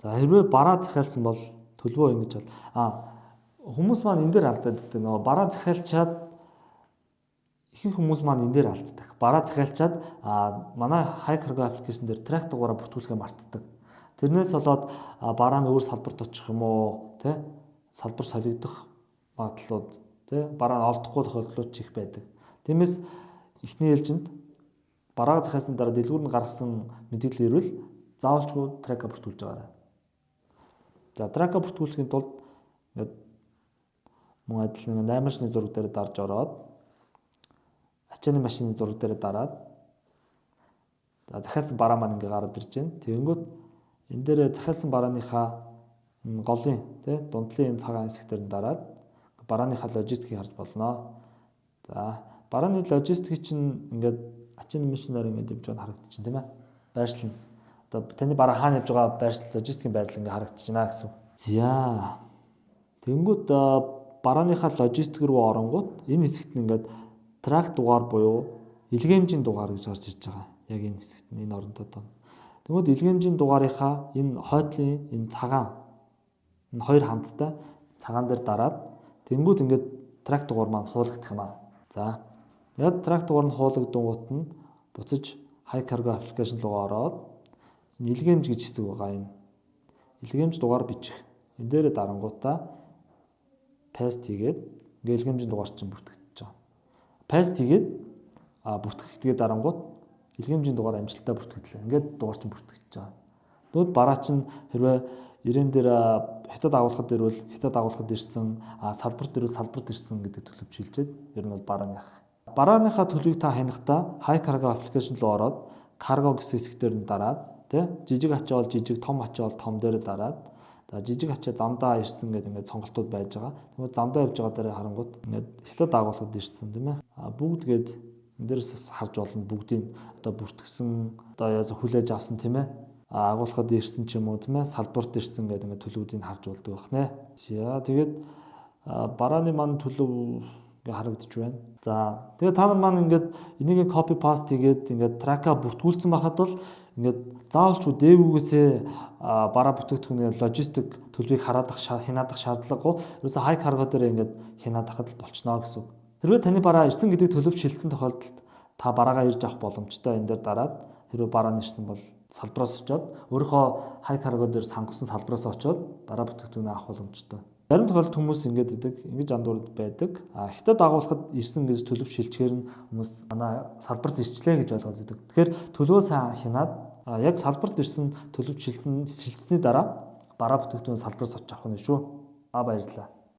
За хэрвээ бараа захиалсан бол төлбөө ингэж бол хүмүүс маань энэ дээр алдаад байдаг. Нөгөө бараа захиалчаад ихэнх хүмүүс маань энэ дээр алддаг. Бараа захиалчаад манай хай карго аппликейшн дээр трак дугаараа бүртгүүлэхээ мартдаг. Тэрнээс болоод бараа нь өөр салбарт очих юм уу, тэ? Салбар солигдох магадлалууд, тэ? Бараа нь олдохгүй тохиолдлууд ч их байдаг. Тиймээс эхний ээлжинд бараа захиалсан дараа дэлгүүр нь гаргасан мэдээлэл ирвэл заавалчгүй трака бүртгүүлж байгаарай. За трака бүртгүүлэхийн тулд ингээд мөн адил нэг 8-ны зураг дээр дарж ороод ачааны машины зураг дээр дараад захиалсан бараа маань ингээ гараад ирж байна. Тэгэнгүүт энэ дээр захиалсан барааныхаа энэ голын тий дундлын энэ цагаан хэсгээр нь дараад барааныхаа логистикийг харж болно. За барааны логистикийг чинь ингээд ачааны машинаар ингээд явж байгаа харагдчих тийм ээ. Байршил нь. Одоо таны бараа хаана явж байгаа байршил логистикийн байрлал ингээд харагдчих байна гэсэн. За тэгэнгүүт барааныхаа логистик руу оронгууд энэ хэсэгт нь ингээд трак дугаар буюу илгээмжийн дугаар гэж гарч ирж байгаа. Яг энэ хэсэгт нь энэ орондоо. Тэгвэл илгээмжийн дугаарынхаа энэ хойдлын энэ цагаан энэ хоёр хамттай цагаан дээр дараад тэнгууд ингээд трак дугаар маань хуулагдах юм аа. За яг трак дугаар нь хуулагдангууд нь буцаж хай карго аппликейшн руу ороод энэ илгээмж гэж хэсэг байгаа энэ илгээмж дугаар бичих. Энэ дээрээ дарангуудаа паст хийгээд ингээд илгээмжийн дугаар чинь бүртгэж байгаа. Паст хийгээд бүртгэгдгээ дарангууд илгээмжийн дугаар амжилттай бүртгэгдлээ. Ингээд дугаар чинь бүртгэж байгаа. Тэгвэл бараа чинь хэрвээ ирээн дээр хятад агуулгад ирвэл хятад агуулгад ирсэн, салбарт ирвэл салбарт ирсэн гэдэг төлөв шилжээд ер нь бол барааныхаа төлөвийг та ханихдаа хай карго аппликейшн руу ороод карго гэсэн хэсгээр нь дараад тий жижиг ачаа бол жижиг, том ачаа бол том дээр дараад жижиг ачаа замдаа ирсэн гэдэг ингээд сонголтууд байж байгаа. Тэгвэл замдаа явж байгаа дээр харангууд ингээд хятад агуулгад ирсэн тийм ээ. Бүгд гээд энэ дээрээс харж болно бүгдийг одоо бүртгэсэн одоо яа хүлээж авсан тийм ээ. Агуулгад ирсэн ч юм уу тийм ээ. Салбарт ирсэн гэдэг ингээд төлөвүүдийг харж болдог байна. За тэгээд барааны маань төлөв ингээд харагдаж байна. За тэгээд та нар маань ингээд энийг копи паст хийгээд ингээд трака бүртгүүлсэн байхад бол ингээд заавалчгүй дээвүүгээсээ бараа бүтээгдэхүүний логистик төлөвийг хараадах хянаадах шаардлагагүй. Ерөөсө хай карго дээр ингээд хянаадахад л болчихно гэсэн үг. Хэрвээ таны бараа ирсэн гэдэг төлөв шилжсэн тохиолдолд та бараагаа ирж авах боломжтой энэ дээр дараад хэрвээ бараа нь ирсэн бол салбараас очоод өөрийнхөө хай карго дээр сонгосон салбараас очоод бараа бүтээгдэхүүнээ авах боломжтой. Зарим тохиолдолд хүмүүс ингэж идэг, ингэж андуурд байдаг. Хятад агуулгад ирсэн гэж төлөв шилжчихээр нь хүмүүс манай салбарт ирчлээ гэж ойлгоод идэг. Тэгэхээр төлөвөө сайн хянаад яг салбарт ирсэн төлөв шилжсэний дараа бараа бүтээгдэхүүн салбараас очиж авах нь шүү. Баярлалаа.